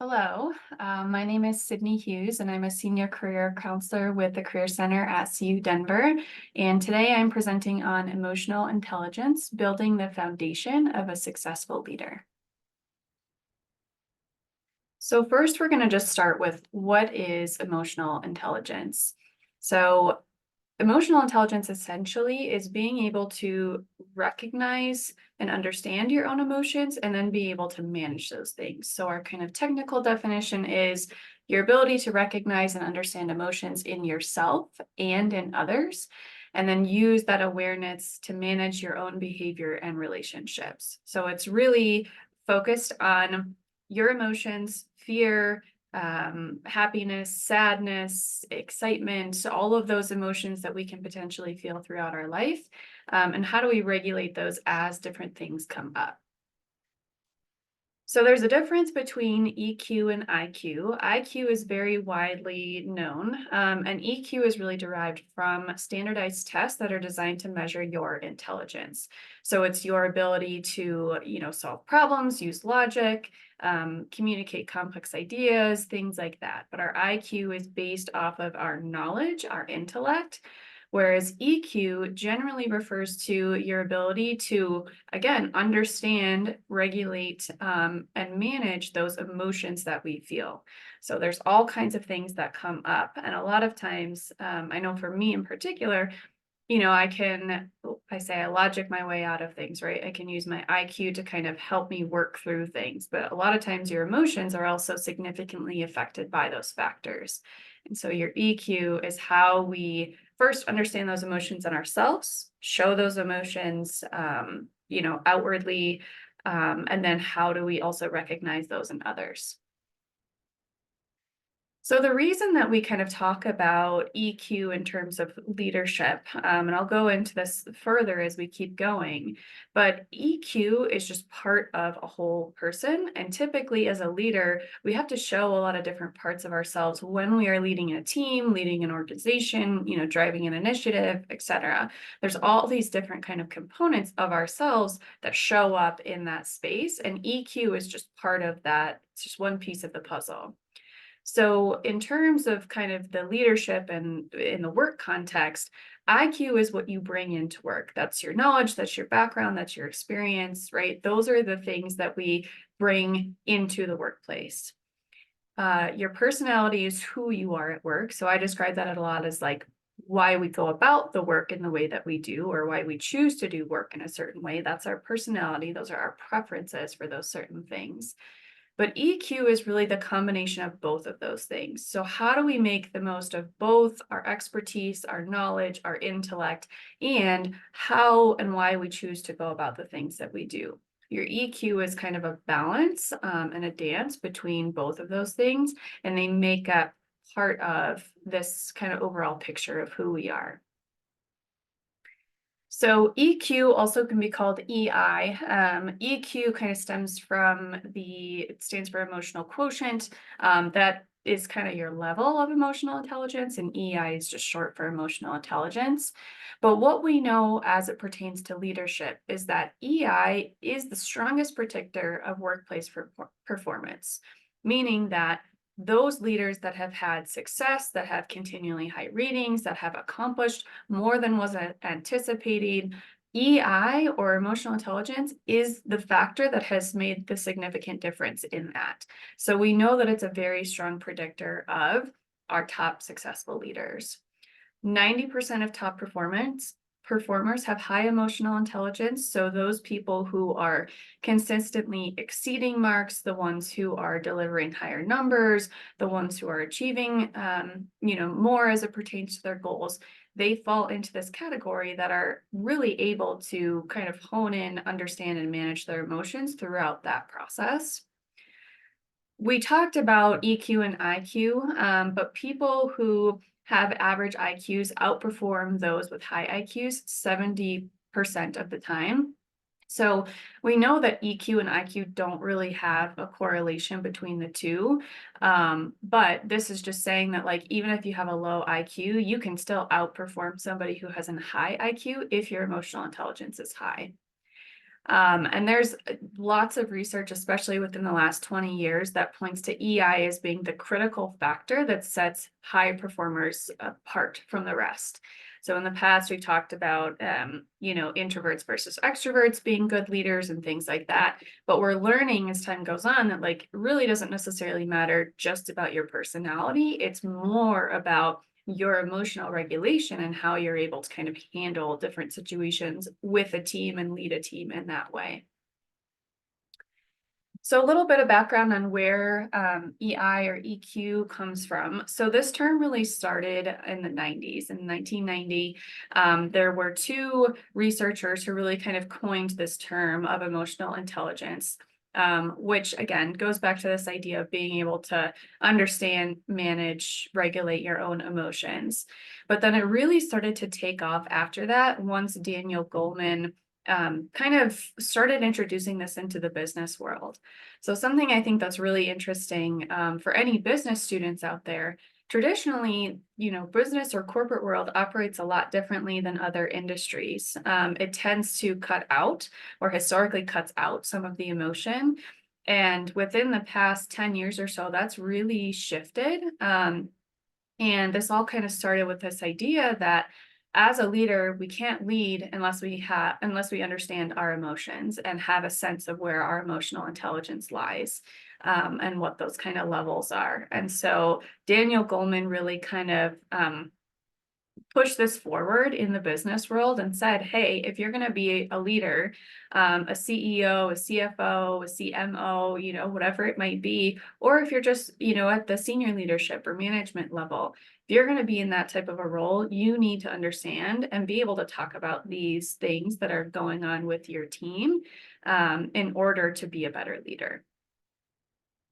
Hello, my name is Sydney Hughes, and I'm a senior career counselor with the Career Center at CU Denver. And today I'm presenting on emotional intelligence, building the foundation of a successful leader. So first, we're going to just start with what is emotional intelligence. So emotional intelligence essentially is being able to recognize and understand your own emotions and then be able to manage those things. So, our kind of technical definition is your ability to recognize and understand emotions in yourself and in others, and then use that awareness to manage your own behavior and relationships. So, it's really focused on your emotions, fear, happiness, sadness, excitement, all of those emotions that we can potentially feel throughout our life. And how do we regulate those as different things come up? So there's a difference between EQ and IQ. IQ is very widely known, and EQ is really derived from standardized tests that are designed to measure your intelligence. So it's your ability to, solve problems, use logic, communicate complex ideas, things like that. But our IQ is based off of our knowledge, our intellect. Whereas EQ generally refers to your ability to, again, understand, regulate, and manage those emotions that we feel. So there's all kinds of things that come up. And a lot of times, I know for me in particular, I logic my way out of things, right? I can use my IQ to kind of help me work through things. But a lot of times your emotions are also significantly affected by those factors. And so your EQ is how we first understand those emotions in ourselves, show those emotions, outwardly, and then how do we also recognize those in others? So the reason that we kind of talk about EQ in terms of leadership, and I'll go into this further as we keep going, but EQ is just part of a whole person. And typically, as a leader, we have to show a lot of different parts of ourselves when we are leading a team, leading an organization, driving an initiative, etc. There's all these different kind of components of ourselves that show up in that space, and EQ is just part of that. It's just one piece of the puzzle. So, in terms of kind of the leadership and in the work context, IQ is what you bring into work. That's your knowledge, that's your background, that's your experience, right? Those are the things that we bring into the workplace. Your personality is who you are at work. So, I describe that a lot as like why we go about the work in the way that we do, or why we choose to do work in a certain way. That's our personality, those are our preferences for those certain things. But EQ is really the combination of both of those things. So, how do we make the most of both our expertise, our knowledge, our intellect, and how and why we choose to go about the things that we do? Your EQ is kind of a balance and a dance between both of those things, and they make up part of this kind of overall picture of who we are. So EQ also can be called EI. EQ kind of it stands for emotional quotient. That is kind of your level of emotional intelligence, and EI is just short for emotional intelligence. But what we know as it pertains to leadership is that EI is the strongest predictor of workplace performance, meaning that those leaders that have had success, that have continually high ratings, that have accomplished more than was anticipated. EI, or emotional intelligence, is the factor that has made the significant difference in that. So we know that it's a very strong predictor of our top successful leaders. 90% of top performers have high emotional intelligence. So those people who are consistently exceeding marks, the ones who are delivering higher numbers, the ones who are achieving, more as it pertains to their goals, they fall into this category that are really able to kind of hone in, understand, and manage their emotions throughout that process. We talked about EQ and IQ, but people who have average IQs outperform those with high IQs 70% of the time. So we know that EQ and IQ don't really have a correlation between the two. But this is just saying that, like, even if you have a low IQ, you can still outperform somebody who has a high IQ if your emotional intelligence is high. And there's lots of research, especially within the last 20 years, that points to EI as being the critical factor that sets high performers apart from the rest. So in the past, we talked about, introverts versus extroverts being good leaders and things like that. But we're learning as time goes on that like it really doesn't necessarily matter just about your personality. It's more about your emotional regulation and how you're able to kind of handle different situations with a team and lead a team in that way. So a little bit of background on where EI or EQ comes from. So this term really started in the 90s. In 1990, there were two researchers who really kind of coined this term of emotional intelligence, which again goes back to this idea of being able to understand, manage, regulate your own emotions. But then it really started to take off after that once Daniel Goleman kind of started introducing this into the business world. So something I think that's really interesting for any business students out there, traditionally, business or corporate world operates a lot differently than other industries. It tends to cut out or historically cuts out some of the emotion. And within the past 10 years or so, that's really shifted. And this all kind of started with this idea that as a leader, we can't lead unless we understand our emotions and have a sense of where our emotional intelligence lies, and what those kind of levels are. And so Daniel Goleman really kind of pushed this forward in the business world and said, hey, if you're going to be a leader, a CEO, a CFO, a CMO, whatever it might be, or if you're just, at the senior leadership or management level, if you're going to be in that type of a role, you need to understand and be able to talk about these things that are going on with your team, in order to be a better leader.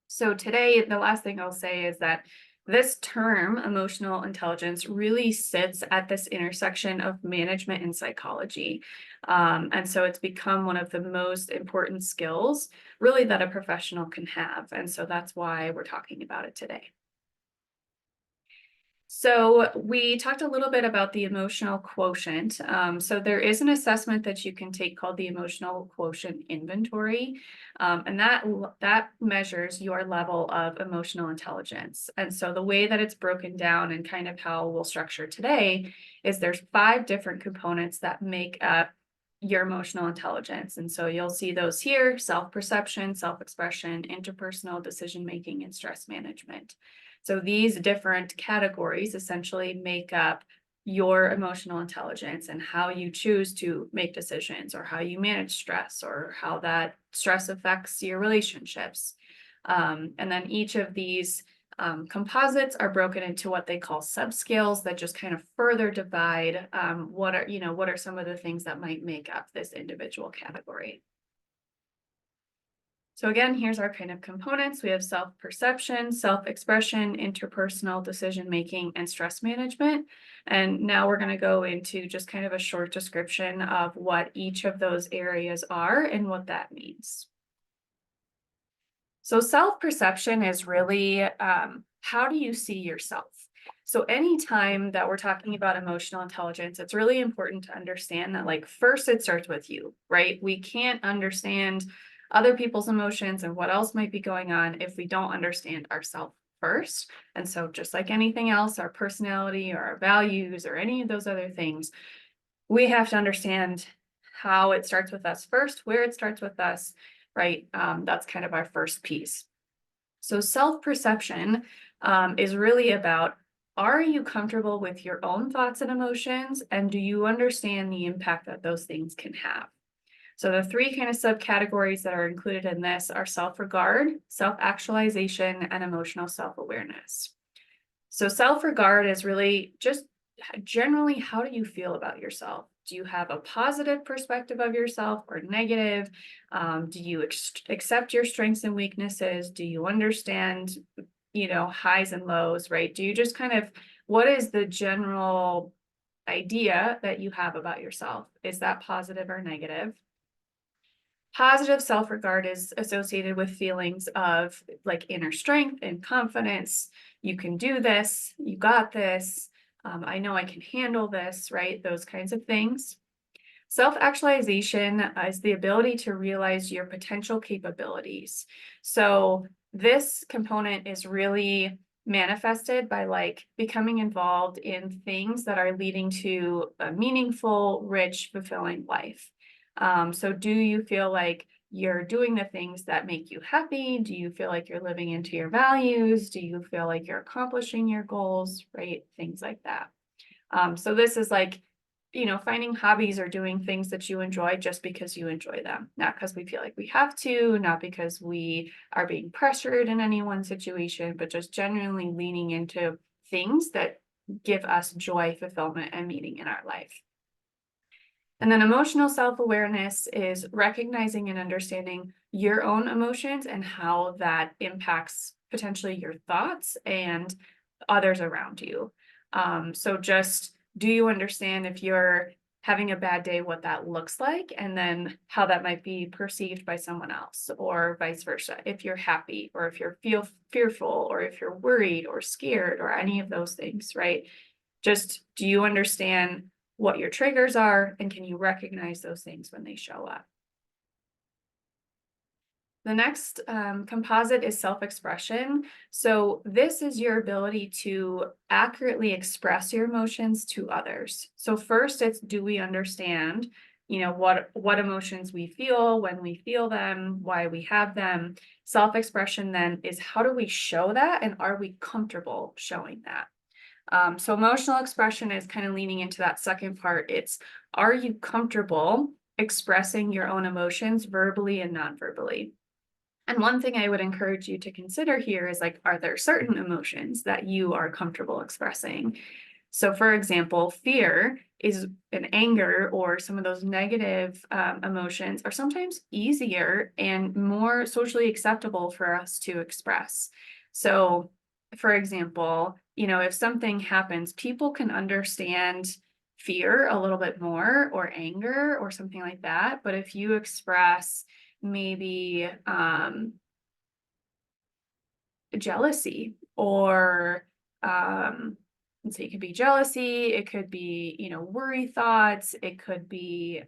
So today, the last thing I'll say is that this term, emotional intelligence, really sits at this intersection of management and psychology. And so it's become one of the most important skills, really, that a professional can have. And so that's why we're talking about it today. So we talked a little bit about the emotional quotient. So there is an assessment that you can take called the emotional quotient inventory, and that measures your level of emotional intelligence. And so the way that it's broken down and kind of how we'll structure today is there's 5 different components that make up your emotional intelligence. And so you'll see those here: self-perception, self-expression, interpersonal decision-making, and stress management. So these different categories essentially make up your emotional intelligence and how you choose to make decisions, or how you manage stress, or how that stress affects your relationships. And then each of these composites are broken into what they call subscales that just kind of further divide what are some of the things that might make up this individual category. So again, here's our kind of components. We have self-perception, self-expression, interpersonal decision-making, and stress management. And now we're going to go into just kind of a short description of what each of those areas are and what that means. So self-perception is really, how do you see yourself? So anytime that we're talking about emotional intelligence, it's really important to understand that, like, first it starts with you, right? We can't understand other people's emotions and what else might be going on if we don't understand ourselves first. And so just like anything else, our personality or our values or any of those other things, we have to understand how it starts with us first, where it starts with us, right? That's kind of our first piece. So self-perception is really about, are you comfortable with your own thoughts and emotions? And do you understand the impact that those things can have? So the 3 kind of subcategories that are included in this are self-regard, self-actualization, and emotional self-awareness. So self-regard is really just generally, how do you feel about yourself? Do you have a positive perspective of yourself or negative? Do you accept your strengths and weaknesses? Do you understand, highs and lows, right? Do you just kind of, what is the general idea that you have about yourself? Is that positive or negative? Positive self-regard is associated with feelings of like inner strength and confidence. You can do this, you got this, I know I can handle this, right? Those kinds of things. Self-actualization is the ability to realize your potential capabilities. So this component is really manifested by like becoming involved in things that are leading to a meaningful, rich, fulfilling life. So do you feel like you're doing the things that make you happy? Do you feel like you're living into your values? Do you feel like you're accomplishing your goals, right? Things like that. So this is like, finding hobbies or doing things that you enjoy just because you enjoy them, not because we feel like we have to, not because we are being pressured in any one situation, but just genuinely leaning into things that give us joy, fulfillment, and meaning in our life. And then emotional self-awareness is recognizing and understanding your own emotions and how that impacts potentially your thoughts and others around you. So just, do you understand if you're having a bad day, what that looks like, and then how that might be perceived by someone else, or vice versa, if you're happy, or if you're fearful, or if you're worried or scared, or any of those things, right? Just, do you understand what your triggers are, and can you recognize those things when they show up? The next composite is self-expression. So this is your ability to accurately express your emotions to others. So first, it's, do we understand, what emotions we feel, when we feel them, why we have them. Self-expression then is, how do we show that, and are we comfortable showing that? So emotional expression is kind of leaning into that second part. It's, are you comfortable expressing your own emotions verbally and non-verbally? And one thing I would encourage you to consider here is like, are there certain emotions that you are comfortable expressing? So for example, fear is an anger, or some of those negative emotions are sometimes easier and more socially acceptable for us to express. So for example, if something happens, people can understand fear a little bit more, or anger, or something like that. But if you express maybe jealousy, or let's say, it could be jealousy, it could be, worry thoughts, it could be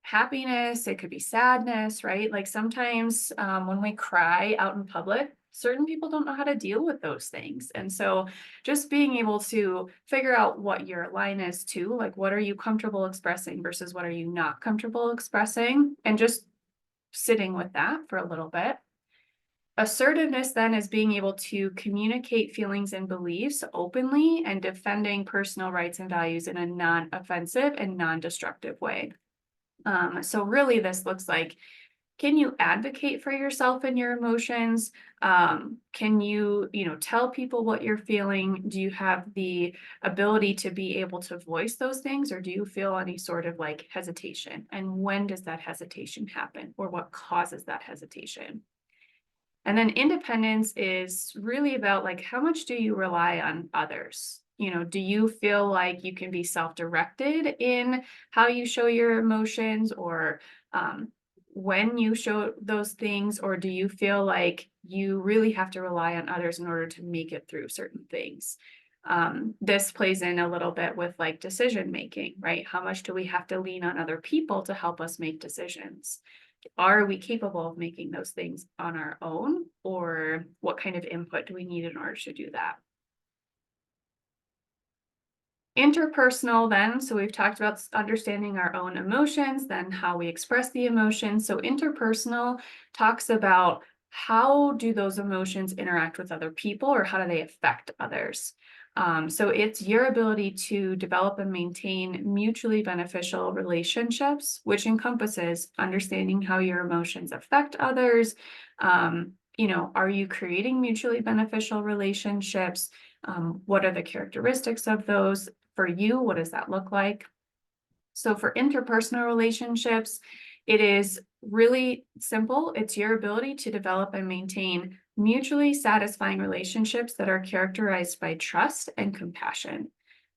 happiness, it could be sadness, right? Like sometimes when we cry out in public, certain people don't know how to deal with those things. And so just being able to figure out what your line is too, like what are you comfortable expressing versus what are you not comfortable expressing, and just sitting with that for a little bit. Assertiveness then is being able to communicate feelings and beliefs openly and defending personal rights and values in a non-offensive and non-destructive way. So really this looks like, can you advocate for yourself and your emotions? Can you, tell people what you're feeling? Do you have the ability to be able to voice those things, or do you feel any sort of like hesitation? And when does that hesitation happen, or what causes that hesitation? And then independence is really about like, how much do you rely on others? Do you feel like you can be self-directed in how you show your emotions, or when you show those things, or do you feel like you really have to rely on others in order to make it through certain things? This plays in a little bit with like decision making, right? How much do we have to lean on other people to help us make decisions? Are we capable of making those things on our own, or what kind of input do we need in order to do that? Interpersonal then, so we've talked about understanding our own emotions, then how we express the emotions. So interpersonal talks about, how do those emotions interact with other people, or how do they affect others? So it's your ability to develop and maintain mutually beneficial relationships, which encompasses understanding how your emotions affect others. Are you creating mutually beneficial relationships? What are the characteristics of those? For you, what does that look like? So for interpersonal relationships, it is really simple. It's your ability to develop and maintain mutually satisfying relationships that are characterized by trust and compassion.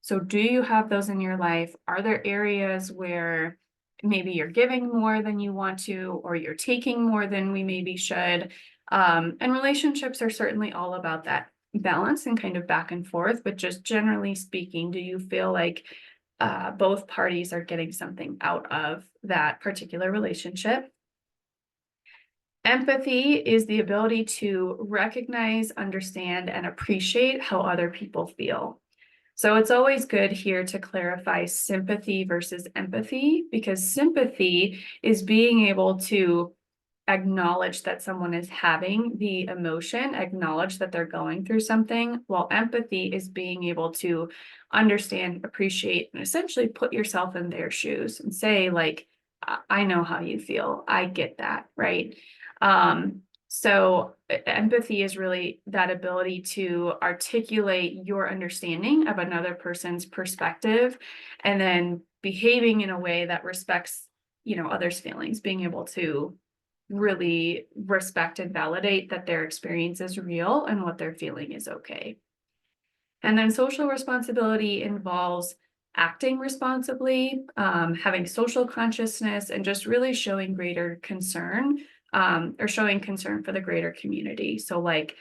So do you have those in your life? Are there areas where maybe you're giving more than you want to, or you're taking more than we maybe should? And relationships are certainly all about that balance and kind of back and forth, but just generally speaking, do you feel like both parties are getting something out of that particular relationship. Empathy is the ability to recognize, understand, and appreciate how other people feel. So it's always good here to clarify sympathy versus empathy, because sympathy is being able to acknowledge that someone is having the emotion, acknowledge that they're going through something, while empathy is being able to understand, appreciate, and essentially put yourself in their shoes and say, like, I know how you feel. I get that, right? So empathy is really that ability to articulate your understanding of another person's perspective and then behaving in a way that respects, others' feelings, being able to really respect and validate that their experience is real and what they're feeling is okay. And then social responsibility involves acting responsibly, having social consciousness, and just really showing greater concern, or showing concern for the greater community. So like,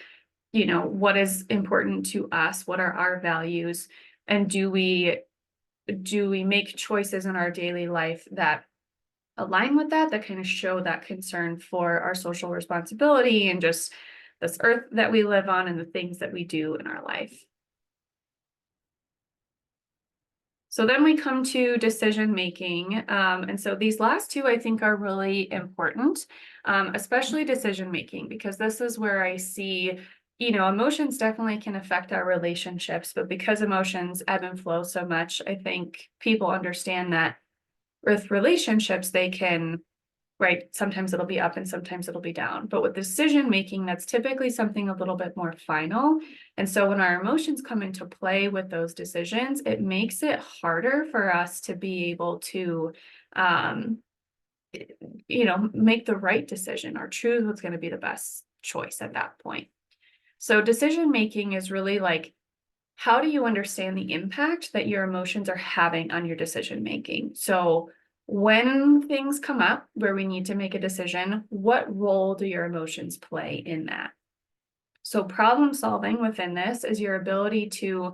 what is important to us? What are our values? And do we make choices in our daily life that align with that kind of show that concern for our social responsibility and just this earth that we live on and the things that we do in our life? So then we come to decision making. And so these last two I think are really important, especially decision making, because this is where I see, emotions definitely can affect our relationships, but because emotions ebb and flow so much, I think people understand that with relationships, they can, right, sometimes it'll be up and sometimes it'll be down. But with decision making, that's typically something a little bit more final. And so when our emotions come into play with those decisions, it makes it harder for us to be able to, make the right decision or choose what's going to be the best choice at that point. So decision making is really like, how do you understand the impact that your emotions are having on your decision making? So when things come up where we need to make a decision, what role do your emotions play in that? So problem solving within this is your ability to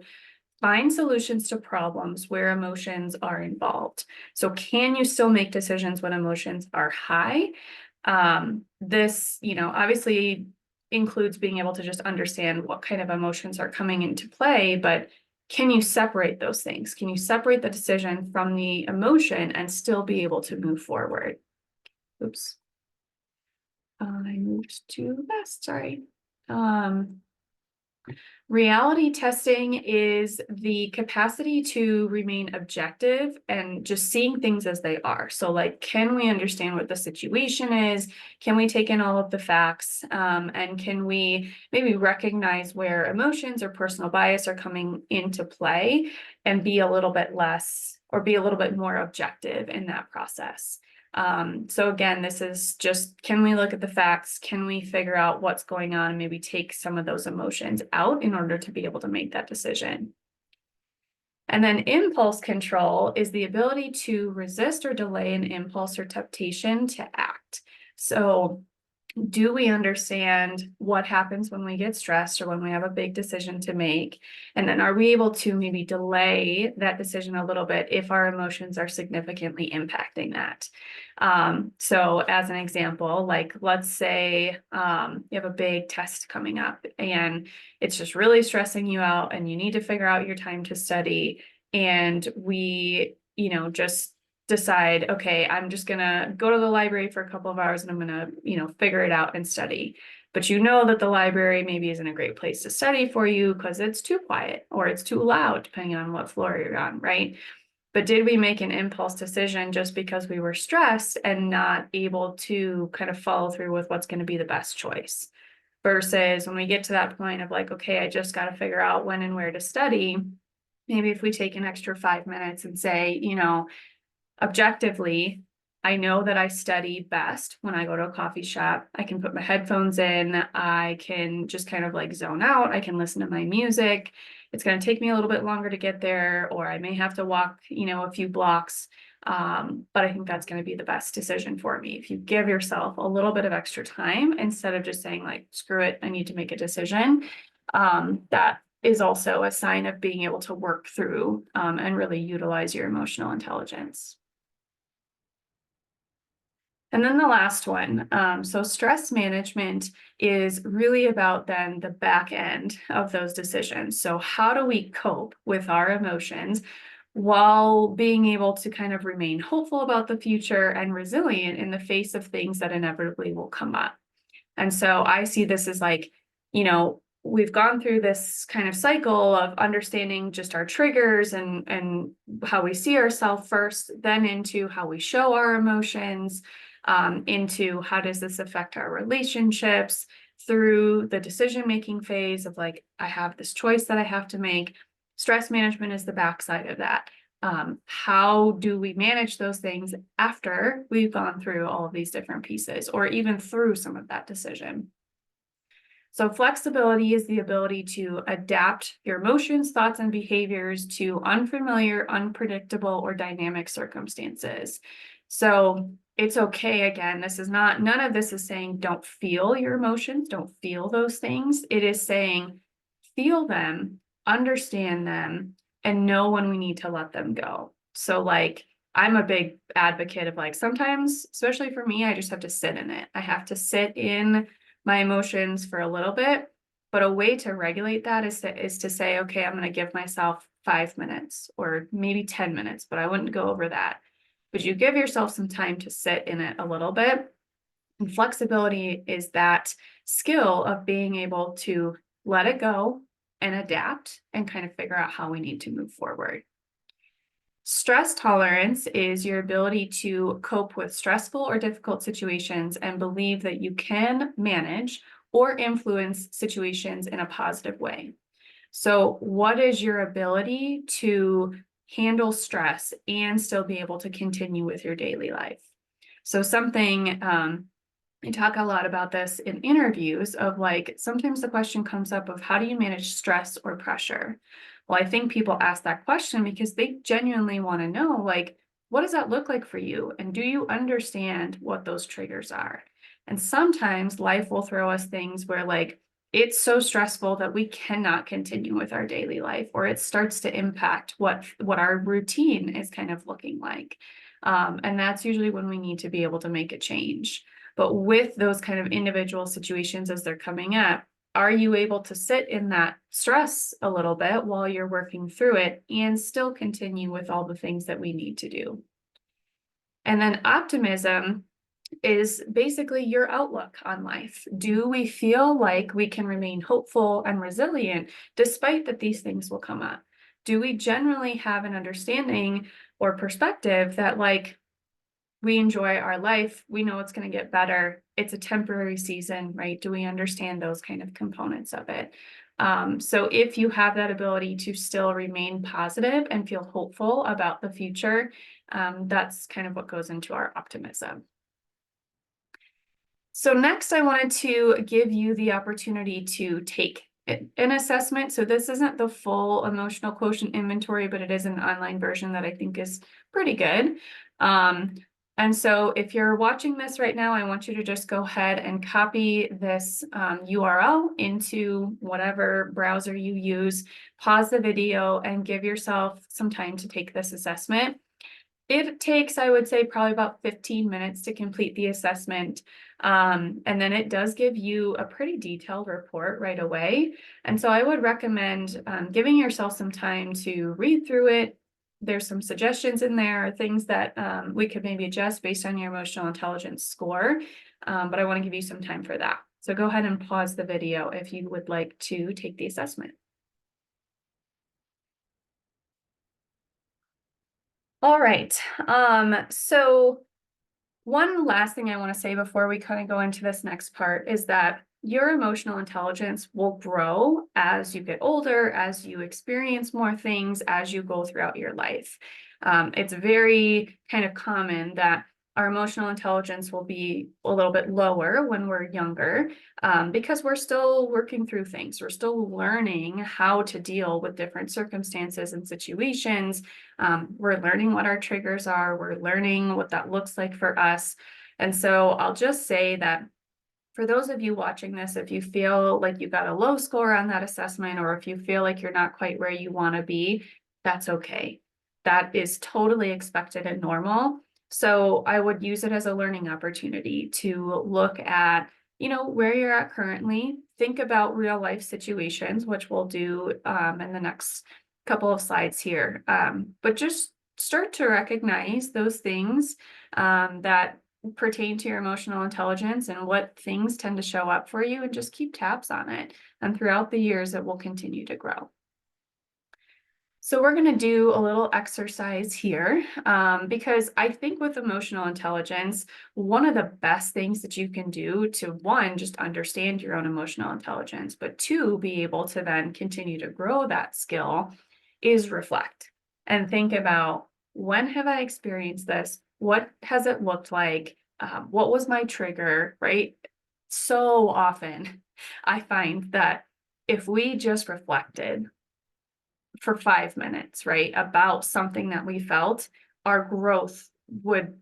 find solutions to problems where emotions are involved. So can you still make decisions when emotions are high? This, obviously includes being able to just understand what kind of emotions are coming into play, but can you separate those things? Can you separate the decision from the emotion and still be able to move forward? Oops. I moved too fast, sorry. Reality testing is the capacity to remain objective and just seeing things as they are. So like, can we understand what the situation is? Can we take in all of the facts? And can we maybe recognize where emotions or personal bias are coming into play and be a little bit less or be a little bit more objective in that process? So again, this is just, can we look at the facts? Can we figure out what's going on and maybe take some of those emotions out in order to be able to make that decision? And then impulse control is the ability to resist or delay an impulse or temptation to act. So do we understand what happens when we get stressed or when we have a big decision to make? And then are we able to maybe delay that decision a little bit if our emotions are significantly impacting that? So as an example, like let's say you have a big test coming up and it's just really stressing you out and you need to figure out your time to study. And we, just decide, okay, I'm just gonna go to the library for a couple of hours and I'm gonna, figure it out and study. But that the library maybe isn't a great place to study for you because it's too quiet or it's too loud, depending on what floor you're on, right? But did we make an impulse decision just because we were stressed and not able to kind of follow through with what's going to be the best choice? Versus when we get to that point of like, okay, I just got to figure out when and where to study. Maybe if we take an extra 5 minutes and say, objectively, I know that I study best when I go to a coffee shop. I can put my headphones in. I can just kind of like zone out. I can listen to my music. It's going to take me a little bit longer to get there, or I may have to walk, a few blocks. But I think that's going to be the best decision for me. If you give yourself a little bit of extra time instead of just saying like, screw it, I need to make a decision, that is also a sign of being able to work through and really utilize your emotional intelligence. And then the last one, so stress management is really about then the back end of those decisions. So how do we cope with our emotions while being able to kind of remain hopeful about the future and resilient in the face of things that inevitably will come up? And so I see this as like, we've gone through this kind of cycle of understanding just our triggers and how we see ourselves first, then into how we show our emotions, into how does this affect our relationships, through the decision-making phase of like, I have this choice that I have to make. Stress management is the backside of that. How do we manage those things after we've gone through all of these different pieces, or even through some of that decision? So flexibility is the ability to adapt your emotions, thoughts, and behaviors to unfamiliar, unpredictable, or dynamic circumstances. So it's okay. Again, none of this is saying don't feel your emotions, don't feel those things. It is saying feel them, understand them, and know when we need to let them go. So like, I'm a big advocate of like, sometimes, especially for me, I just have to sit in it. I have to sit in my emotions for a little bit, but a way to regulate that is to say, okay, I'm going to give myself 5 minutes or maybe 10 minutes, but I wouldn't go over that. But you give yourself some time to sit in it a little bit. And flexibility is that skill of being able to let it go and adapt and kind of figure out how we need to move forward. Stress tolerance is your ability to cope with stressful or difficult situations and believe that you can manage or influence situations in a positive way. So, what is your ability to handle stress and still be able to continue with your daily life? So, something I talk a lot about this in interviews of like, sometimes the question comes up of how do you manage stress or pressure? Well, I think people ask that question because they genuinely want to know, like, what does that look like for you? And do you understand what those triggers are? And sometimes life will throw us things where like, it's so stressful that we cannot continue with our daily life, or it starts to impact what our routine is kind of looking like. And that's usually when we need to be able to make a change. But with those kind of individual situations as they're coming up, are you able to sit in that stress a little bit while you're working through it and still continue with all the things that we need to do? And then optimism is basically your outlook on life. Do we feel like we can remain hopeful and resilient despite that these things will come up? Do we generally have an understanding or perspective that like, we enjoy our life, we know it's going to get better, it's a temporary season, right? Do we understand those kind of components of it? So if you have that ability to still remain positive and feel hopeful about the future, that's kind of what goes into our optimism. So next, I wanted to give you the opportunity to take an assessment. So this isn't the full emotional quotient inventory, but it is an online version that I think is pretty good. And so if you're watching this right now, I want you to just go ahead and copy this URL into whatever browser you use, pause the video, and give yourself some time to take this assessment. It takes, I would say, probably about 15 minutes to complete the assessment. And then it does give you a pretty detailed report right away. And so I would recommend giving yourself some time to read through it. There's some suggestions in there, things that we could maybe adjust based on your emotional intelligence score. But I want to give you some time for that. So go ahead and pause the video if you would like to take the assessment. All right. So one last thing I want to say before we kind of go into this next part is that your emotional intelligence will grow as you get older, as you experience more things, as you go throughout your life. It's very kind of common that our emotional intelligence will be a little bit lower when we're younger because we're still working through things. We're still learning how to deal with different circumstances and situations. We're learning what our triggers are. We're learning what that looks like for us. And so I'll just say that for those of you watching this, if you feel like you got a low score on that assessment, or if you feel like you're not quite where you want to be, that's okay. That is totally expected and normal. So I would use it as a learning opportunity to look at, where you're at currently, think about real life situations, which we'll do in the next couple of slides here. But just start to recognize those things that pertain to your emotional intelligence and what things tend to show up for you, and just keep tabs on it. And throughout the years, it will continue to grow. So we're going to do a little exercise here because I think with emotional intelligence, one of the best things that you can do to, one, just understand your own emotional intelligence, but two, be able to then continue to grow that skill is reflect and think about, when have I experienced this? What has it looked like? What was my trigger, right? So often I find that if we just reflected for 5 minutes, right, about something that we felt, our growth would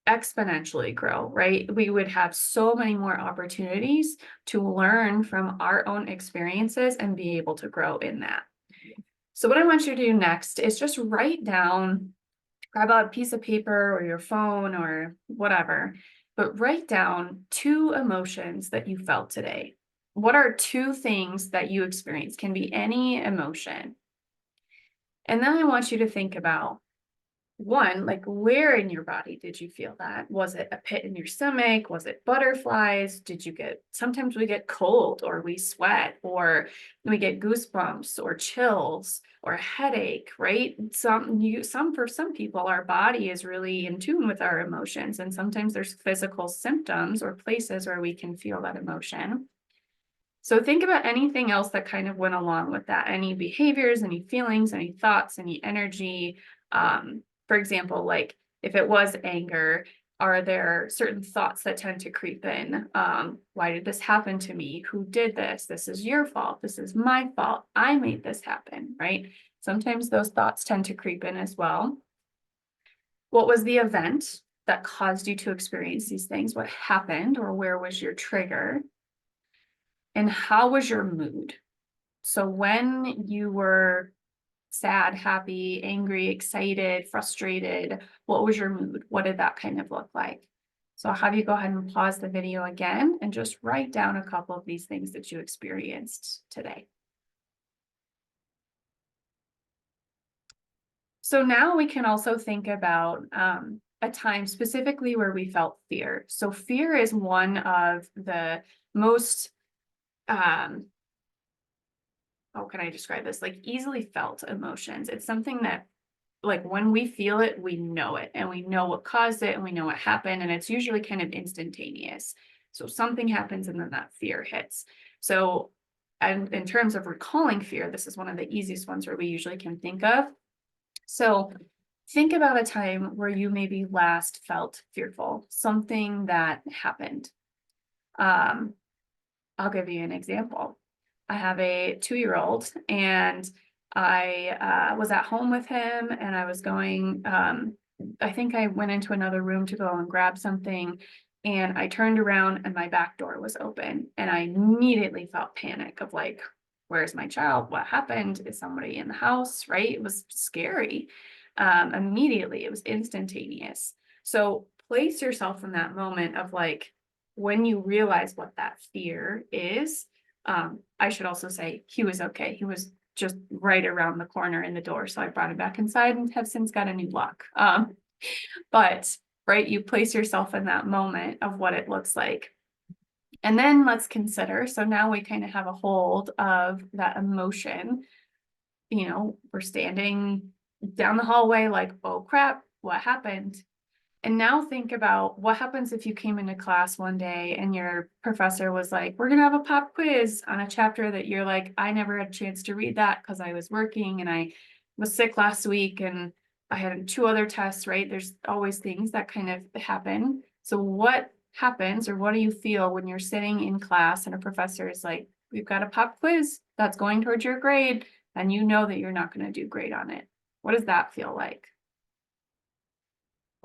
exponentially grow, right? We would have so many more opportunities to learn from our own experiences and be able to grow in that. So what I want you to do next is just write down, grab a piece of paper or your phone or whatever, but write down 2 emotions that you felt today. What are 2 things that you experienced? Can be any emotion. And then I want you to think about, one, like, where in your body did you feel that? Was it a pit in your stomach? Was it butterflies? Sometimes we get cold, or we sweat, or we get goosebumps or chills or a headache, right? For some people, our body is really in tune with our emotions. And sometimes there's physical symptoms or places where we can feel that emotion. So think about anything else that kind of went along with that, any behaviors, any feelings, any thoughts, any energy. For example, like if it was anger, are there certain thoughts that tend to creep in? Why did this happen to me? Who did this? This is your fault. This is my fault. I made this happen, right? Sometimes those thoughts tend to creep in as well. What was the event that caused you to experience these things? What happened, or where was your trigger? And how was your mood? So when you were sad, happy, angry, excited, frustrated, what was your mood? What did that kind of look like? So I'll have you go ahead and pause the video again and just write down a couple of these things that you experienced today. So now we can also think about a time specifically where we felt fear. So fear is one of the most how can I describe this? Like, easily felt emotions. It's something that, like, when we feel it, we know it, and we know what caused it, and we know what happened, and it's usually kind of instantaneous. So something happens and then that fear hits. So, and in terms of recalling fear, this is one of the easiest ones where we usually can think of. So think about a time where you maybe last felt fearful, something that happened. I'll give you an example. I have a 2-year-old, and I was at home with him, and I was going, I think I went into another room to go and grab something, and I turned around and my back door was open, and I immediately felt panic of like, where's my child? What happened? Is somebody in the house? Right? It was scary. Immediately, it was instantaneous. So place yourself in that moment of like, when you realize what that fear is. I should also say he was okay. He was just right around the corner in the door. So I brought him back inside and have since got a new lock. But right, you place yourself in that moment of what it looks like. And then let's consider, so now we kind of have a hold of that emotion. We're standing down the hallway like, oh crap, what happened? And now think about what happens if you came into class one day and your professor was like, we're going to have a pop quiz on a chapter that you're like, I never had a chance to read that because I was working and I was sick last week and I had 2 other tests, right? There's always things that kind of happen. So what happens, or what do you feel when you're sitting in class and a professor is like, we've got a pop quiz that's going towards your grade, and you know that you're not going to do great on it? What does that feel like?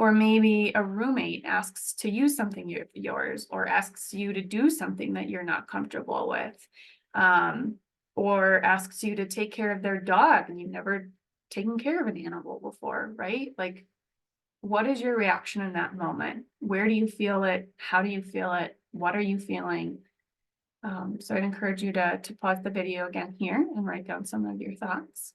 Or maybe a roommate asks to use something of yours, or asks you to do something that you're not comfortable with. Or asks you to take care of their dog and you've never taken care of an animal before, right? Like, what is your reaction in that moment? Where do you feel it? How do you feel it? What are you feeling? So I'd encourage you to pause the video again here and write down some of your thoughts.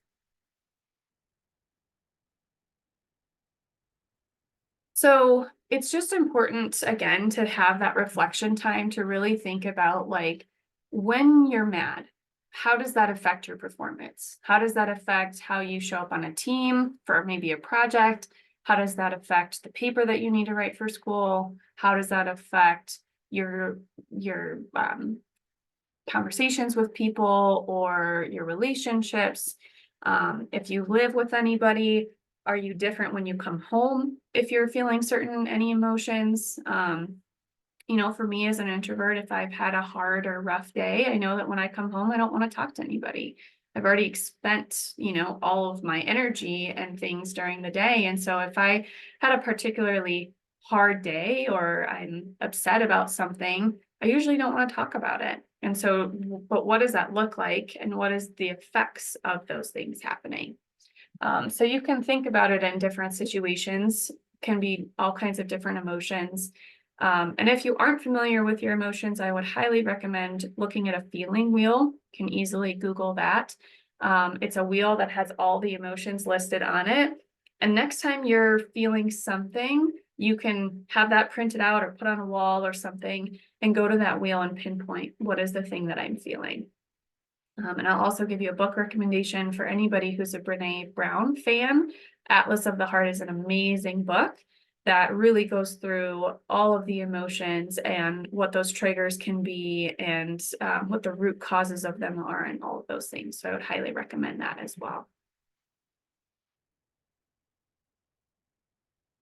So it's just important, again, to have that reflection time to really think about, like, when you're mad, how does that affect your performance? How does that affect how you show up on a team for maybe a project? How does that affect the paper that you need to write for school? How does that affect your conversations with people or your relationships? If you live with anybody, are you different when you come home if you're feeling certain any emotions? For me as an introvert, if I've had a hard or rough day, I know that when I come home, I don't want to talk to anybody. I've already spent, all of my energy and things during the day. And so if I had a particularly hard day or I'm upset about something, I usually don't want to talk about it. And so, but what does that look like? And what is the effects of those things happening? So you can think about it in different situations, can be all kinds of different emotions. And if you aren't familiar with your emotions, I would highly recommend looking at a feeling wheel. You can easily Google that. It's a wheel that has all the emotions listed on it. And next time you're feeling something, you can have that printed out or put on a wall or something and go to that wheel and pinpoint what is the thing that I'm feeling. And I'll also give you a book recommendation for anybody who's a Brene Brown fan. Atlas of the Heart is an amazing book that really goes through all of the emotions and what those triggers can be and what the root causes of them are and all of those things. So I would highly recommend that as well.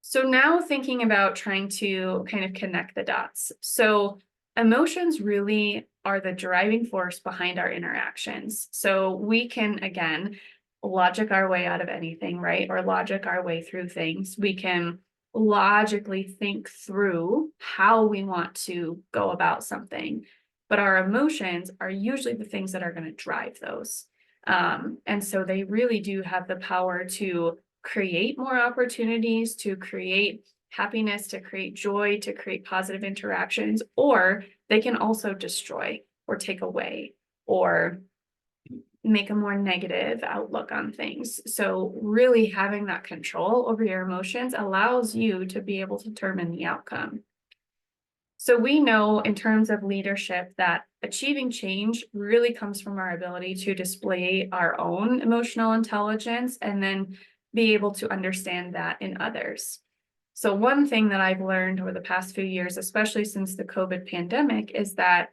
So now thinking about trying to kind of connect the dots. So emotions really are the driving force behind our interactions. So we can, again, logic our way out of anything, right? Or logic our way through things. We can logically think through how we want to go about something. But our emotions are usually the things that are going to drive those. And so they really do have the power to create more opportunities, to create happiness, to create joy, to create positive interactions, or they can also destroy or take away or make a more negative outlook on things. So really having that control over your emotions allows you to be able to determine the outcome. So we know in terms of leadership that achieving change really comes from our ability to display our own emotional intelligence and then be able to understand that in others. So one thing that I've learned over the past few years, especially since the COVID pandemic, is that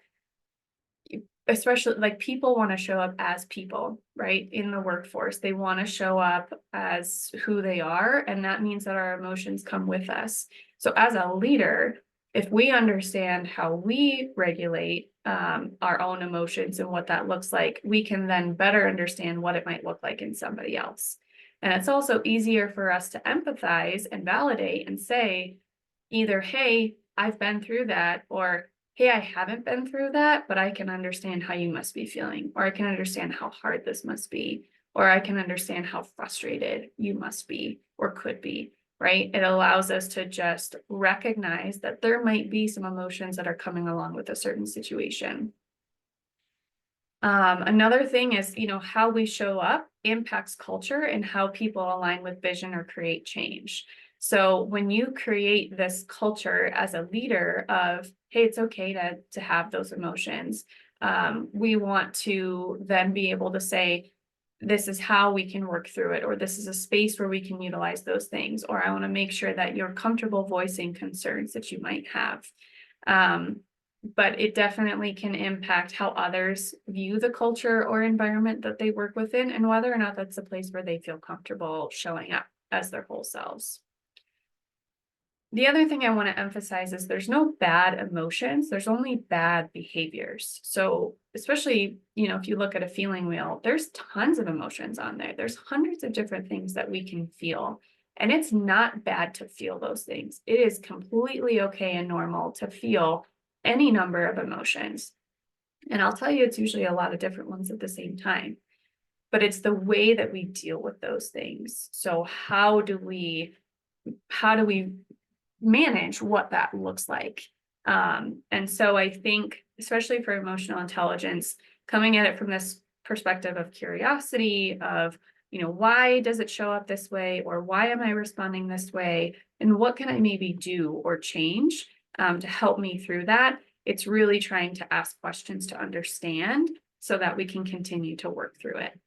especially like people want to show up as people, right? In the workforce, they want to show up as who they are. And that means that our emotions come with us. So as a leader, if we understand how we regulate our own emotions and what that looks like, we can then better understand what it might look like in somebody else. And it's also easier for us to empathize and validate and say either, hey, I've been through that, or hey, I haven't been through that, but I can understand how you must be feeling, or I can understand how hard this must be, or I can understand how frustrated you must be or could be, right? It allows us to just recognize that there might be some emotions that are coming along with a certain situation. Another thing is, how we show up impacts culture and how people align with vision or create change. So when you create this culture as a leader of, hey, it's okay to have those emotions, we want to then be able to say, this is how we can work through it, or this is a space where we can utilize those things, or I want to make sure that you're comfortable voicing concerns that you might have. But it definitely can impact how others view the culture or environment that they work within and whether or not that's a place where they feel comfortable showing up as their whole selves. The other thing I want to emphasize is there's no bad emotions, there's only bad behaviors. So especially, if you look at a feeling wheel, there's tons of emotions on there. There's hundreds of different things that we can feel. And it's not bad to feel those things. It is completely okay and normal to feel any number of emotions. And I'll tell you, it's usually a lot of different ones at the same time, but it's the way that we deal with those things. So how do we manage what that looks like? And so I think, especially for emotional intelligence, coming at it from this perspective of curiosity, of, why does it show up this way? Or why am I responding this way? And what can I maybe do or change to help me through that? It's really trying to ask questions to understand so that we can continue to work through it.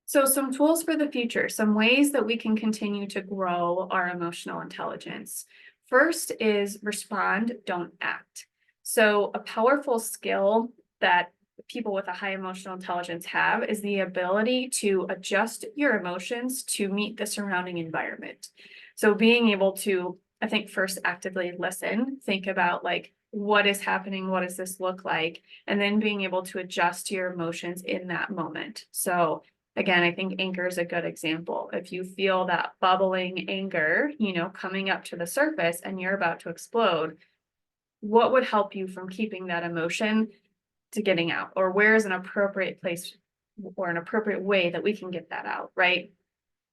So some tools for the future, some ways that we can continue to grow our emotional intelligence. First is respond, don't act. So a powerful skill that people with a high emotional intelligence have is the ability to adjust your emotions to meet the surrounding environment. So being able to, I think, first actively listen, think about like, what is happening? What does this look like? And then being able to adjust your emotions in that moment. So again, I think anger is a good example. If you feel that bubbling anger, coming up to the surface and you're about to explode, what would help you from keeping that emotion to getting out? Or where is an appropriate place or an appropriate way that we can get that out, right?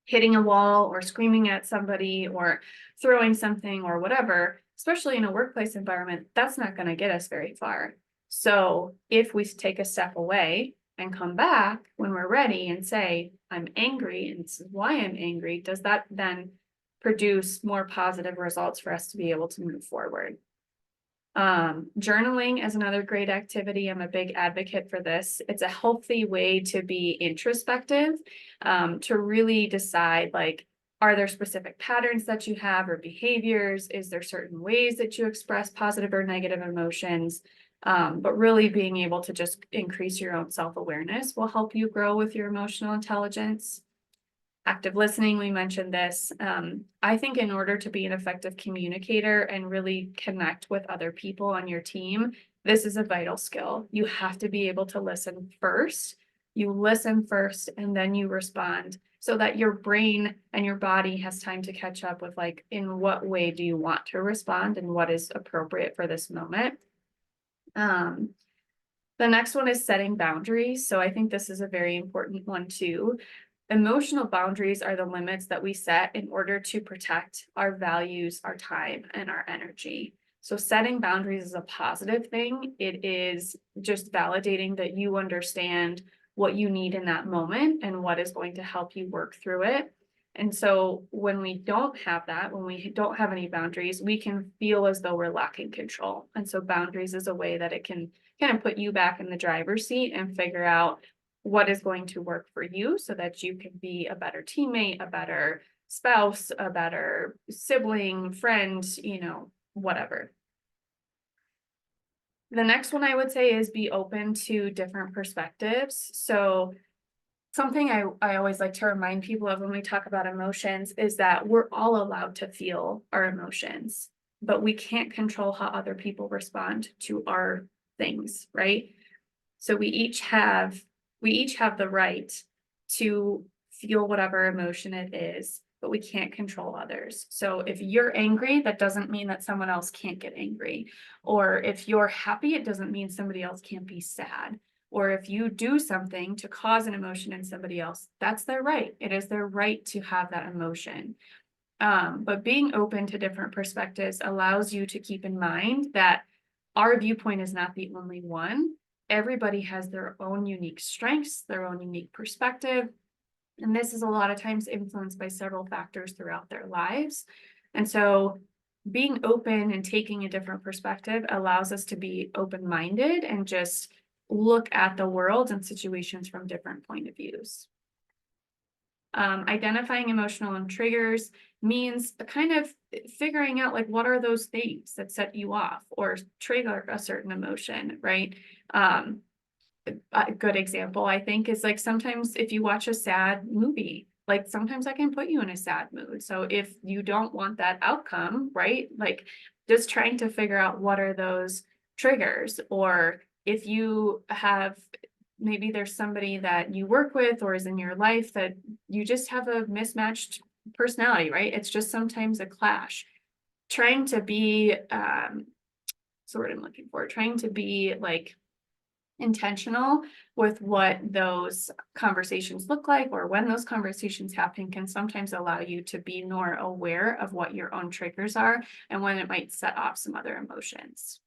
Hitting a wall or screaming at somebody or throwing something or whatever, especially in a workplace environment, that's not going to get us very far. So if we take a step away and come back when we're ready and say, I'm angry and this is why I'm angry, does that then produce more positive results for us to be able to move forward? Journaling is another great activity. I'm a big advocate for this. It's a healthy way to be introspective, to really decide, like, are there specific patterns that you have or behaviors? Is there certain ways that you express positive or negative emotions? But really being able to just increase your own self-awareness will help you grow with your emotional intelligence. Active listening, we mentioned this. I think in order to be an effective communicator and really connect with other people on your team, this is a vital skill. You have to be able to listen first. You listen first and then you respond so that your brain and your body has time to catch up with, like, in what way do you want to respond and what is appropriate for this moment. Um, the next one is setting boundaries. So I think this is a very important one too. Emotional boundaries are the limits that we set in order to protect our values, our time, and our energy. So setting boundaries is a positive thing. It is just validating that you understand what you need in that moment and what is going to help you work through it. And so when we don't have that, when we don't have any boundaries, we can feel as though we're lacking control. And so boundaries is a way that it can kind of put you back in the driver's seat and figure out what is going to work for you so that you can be a better teammate, a better spouse, a better sibling, friend, whatever. The next one I would say is be open to different perspectives. So something I always like to remind people of when we talk about emotions is that we're all allowed to feel our emotions, but we can't control how other people respond to our things, right? So we each have the right to feel whatever emotion it is, but we can't control others. So if you're angry, that doesn't mean that someone else can't get angry. Or if you're happy, it doesn't mean somebody else can't be sad. Or if you do something to cause an emotion in somebody else, that's their right. It is their right to have that emotion. But being open to different perspectives allows you to keep in mind that our viewpoint is not the only one. Everybody has their own unique strengths, their own unique perspective. And this is a lot of times influenced by several factors throughout their lives. And so being open and taking a different perspective allows us to be open-minded and just look at the world and situations from different point of views. Identifying emotional triggers means kind of figuring out, like, what are those things that set you off or trigger a certain emotion, right? A good example, I think, is like sometimes if you watch a sad movie, like sometimes I can put you in a sad mood. So if you don't want that outcome, right? Like just trying to figure out what are those triggers, or if you have maybe there's somebody that you work with or is in your life that you just have a mismatched personality, right? It's just sometimes a clash. Trying to be, what's the word I'm looking for? Trying to be like intentional with what those conversations look like or when those conversations happen can sometimes allow you to be more aware of what your own triggers are and when it might set off some other emotions.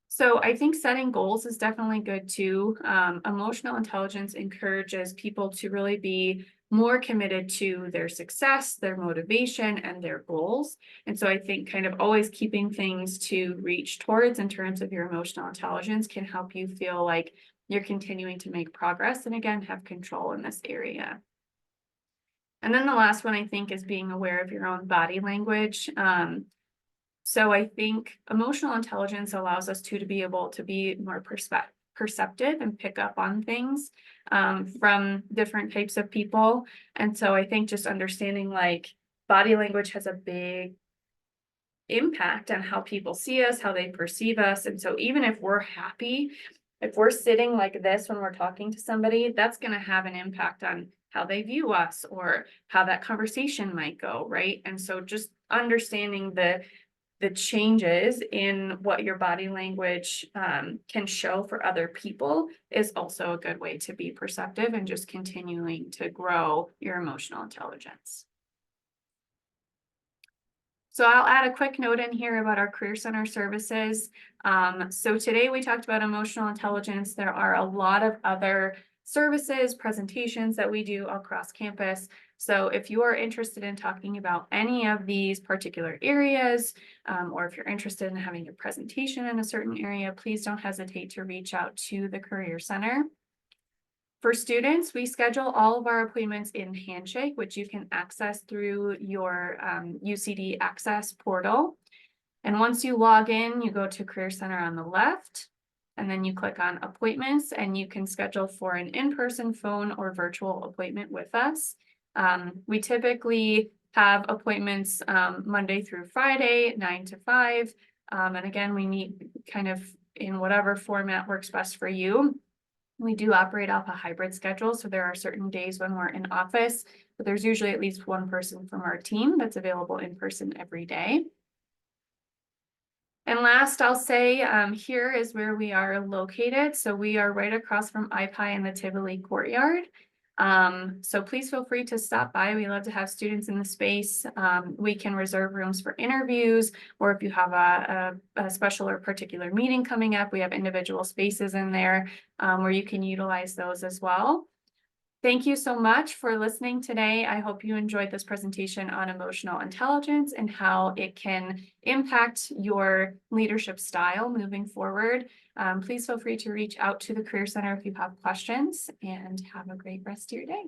So I think setting goals is definitely good too. Emotional intelligence encourages people to really be more committed to their success, their motivation, and their goals. And so I think kind of always keeping things to reach towards in terms of your emotional intelligence can help you feel like you're continuing to make progress and again, have control in this area. And then the last one I think is being aware of your own body language. So I think emotional intelligence allows us to be able to be more perceptive and pick up on things from different types of people. And so I think just understanding like body language has a big impact on how people see us, how they perceive us. And so even if we're happy, if we're sitting like this when we're talking to somebody, that's going to have an impact on how they view us or how that conversation might go, right? And so just understanding the changes in what your body language can show for other people is also a good way to be perceptive and just continuing to grow your emotional intelligence. So I'll add a quick note in here about our Career Center services. So today we talked about emotional intelligence. There are a lot of other services, presentations that we do across campus. So if you are interested in talking about any of these particular areas, or if you're interested in having a presentation in a certain area, please don't hesitate to reach out to the Career Center. For students, we schedule all of our appointments in Handshake, which you can access through your UCD Access portal. And once you log in, you go to Career Center on the left, and then you click on appointments, and you can schedule for an in-person, phone, or virtual appointment with us. We typically have appointments Monday through Friday, 9 to 5. And again, we meet kind of in whatever format works best for you. We do operate off a hybrid schedule, so there are certain days when we're in office, but there's usually at least one person from our team that's available in person every day. And last, I'll say here is where we are located. So we are right across from IPI in the Tivoli courtyard. So please feel free to stop by. We love to have students in the space. We can reserve rooms for interviews, or if you have a special or particular meeting coming up, we have individual spaces in there where you can utilize those as well. Thank you so much for listening today. I hope you enjoyed this presentation on emotional intelligence and how it can impact your leadership style moving forward. Please feel free to reach out to the Career Center if you have questions, and have a great rest of your day.